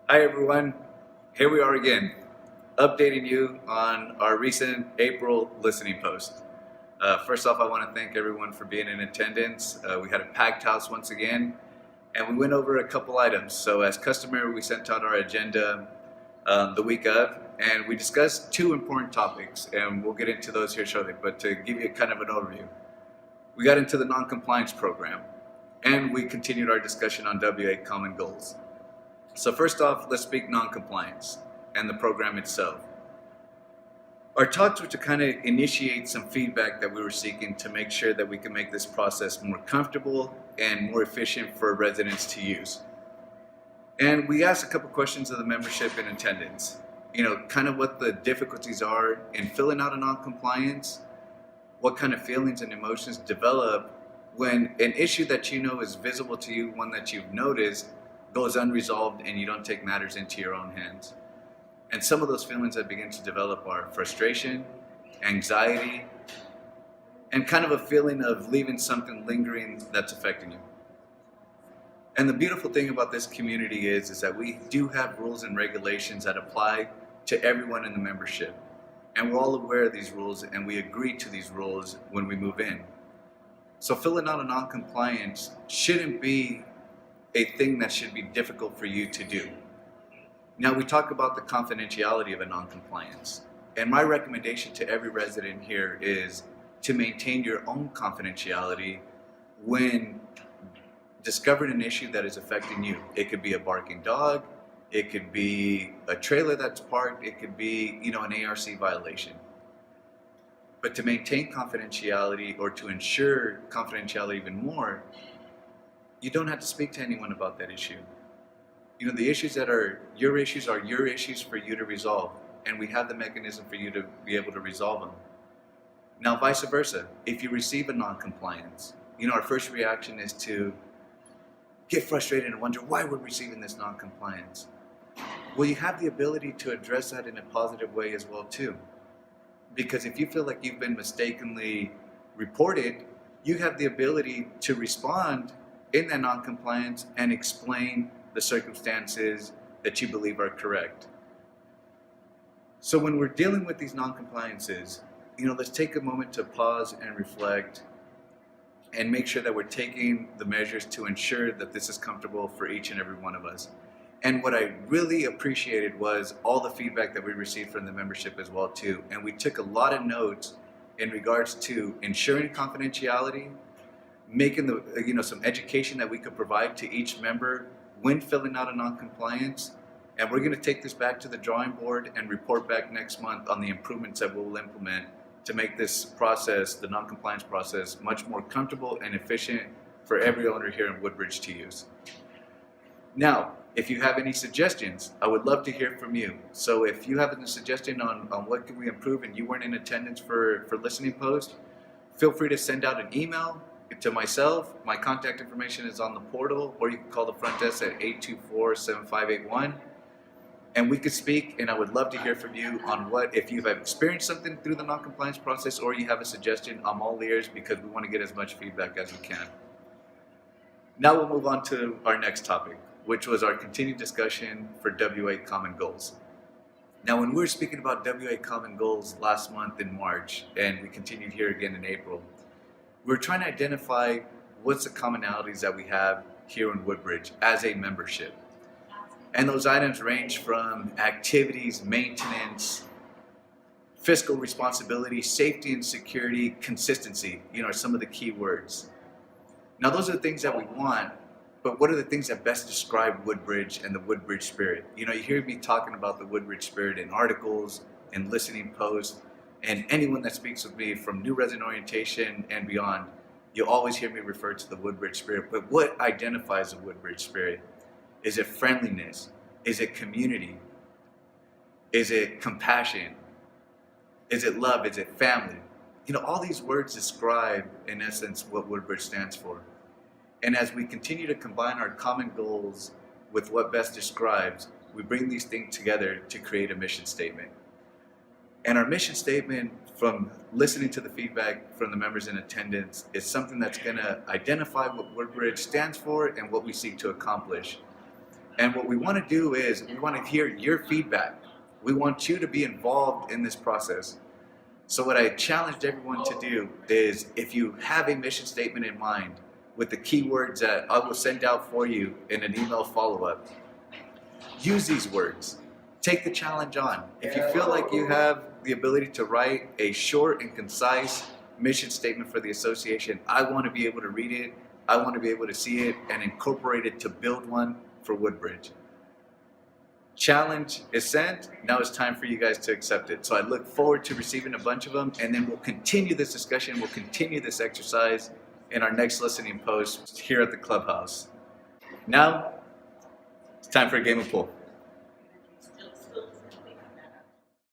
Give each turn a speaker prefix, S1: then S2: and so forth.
S1: Hi everyone, here we are again, updating you on our recent April listening post. First off, I want to thank everyone for being in attendance. We had a packed house once again, and we went over a couple items. So as customary, we sent out our agenda the week of, and we discussed two important topics, and we'll get into those here shortly. But to give you kind of an overview, we got into the non-compliance program, and we continued our discussion on WA Common Goals. So first off, let's speak non-compliance and the program itself. Our talks were to kind of initiate some feedback that we were seeking to make sure that we can make this process more comfortable and more efficient for residents to use. And we asked a couple questions of the membership in attendance. Kind of what the difficulties are in filling out a non-compliance, what kind of feelings and emotions develop when an issue that is visible to you, one that you've noticed, goes unresolved and you don't take matters into your own hands. And some of those feelings that begin to develop are frustration, anxiety, and kind of a feeling of leaving something lingering that's affecting you. And the beautiful thing about this community is that we do have rules and regulations that apply to everyone in the membership. And we're all aware of these rules and we agree to these rules when we move in. So filling out a non-compliance shouldn't be a thing that should be difficult for you to do. Now we talk about the confidentiality of a non-compliance, and my recommendation to every resident here is to maintain your own confidentiality when discovering an issue that is affecting you. It could be a barking dog, it could be a trailer that's parked, it could be an ARC violation. But to maintain confidentiality or to ensure confidentiality even more, you don't have to speak to anyone about that issue. The issues that are your issues for you to resolve, and we have the mechanism for you to be able to resolve them. Now, vice versa, if you receive a non-compliance, our first reaction is to get frustrated and wonder why we're receiving this non-compliance. Well, you have the ability to address that in a positive way as well too. Because if you feel like you've been mistakenly reported, you have the ability to respond in that non-compliance and explain the circumstances that you believe are correct. So when we're dealing with these non-compliances, let's take a moment to pause and reflect and make sure that we're taking the measures to ensure that this is comfortable for each and every one of us. And what I really appreciated was all the feedback that we received from the membership as well too. And we took a lot of notes in regards to ensuring confidentiality, making some education that we could provide to each member when filling out a non-compliance. And we're going to take this back to the drawing board and report back next month on the improvements that we'll implement to make this process, the non-compliance process, much more comfortable and efficient for every owner here in Woodbridge to use. Now, if you have any suggestions, I would love to hear from you. So if you have a suggestion on what can we improve and you weren't in attendance for listening post, feel free to send out an email to myself. My contact information is on the portal, or you can call the front desk at 824-7581. And we could speak, and I would love to hear from you on if you have experienced something through the non-compliance process or you have a suggestion. I'm all ears because we want to get as much feedback as we can. Now we'll move on to our next topic, which was our continued discussion for WA Common Goals. Now, when we were speaking about WA Common Goals last month in March, and we continued here again in April, we were trying to identify what's the commonalities that we have here in Woodbridge as a membership. And those items range from activities, maintenance, fiscal responsibility, safety and security, consistency, are some of the key words. Now, those are the things that we want, but what are the things that best describe Woodbridge and the Woodbridge Spirit? You hear me talking about the Woodbridge Spirit in articles and listening posts, and anyone that speaks with me from new resident orientation and beyond, you'll always hear me refer to the Woodbridge Spirit. But what identifies the Woodbridge Spirit? Is it friendliness? Is it community? Is it compassion? Is it love? Is it family? All these words describe, in essence, what Woodbridge stands for. And as we continue to combine our common goals with what best describes, we bring these things together to create a mission statement. And our mission statement, from listening to the feedback from the members in attendance, is something that's going to identify what Woodbridge stands for and what we seek to accomplish. And what we want to do is we want to hear your feedback. We want you to be involved in this process. So what I challenged everyone to do is, if you have a mission statement in mind with the keywords that I will send out for you in an email follow-up, use these words. Take the challenge on. If you feel like you have the ability to write a short and concise mission statement for the association, I want to be able to read it, I want to be able to see it and incorporate it to build one for Woodbridge. Challenge is sent. Now it's time for you guys to accept it. So I look forward to receiving a bunch of them, and then we'll continue this discussion, we'll continue this exercise in our next listening post here at the clubhouse. Now it's time for a game of pool.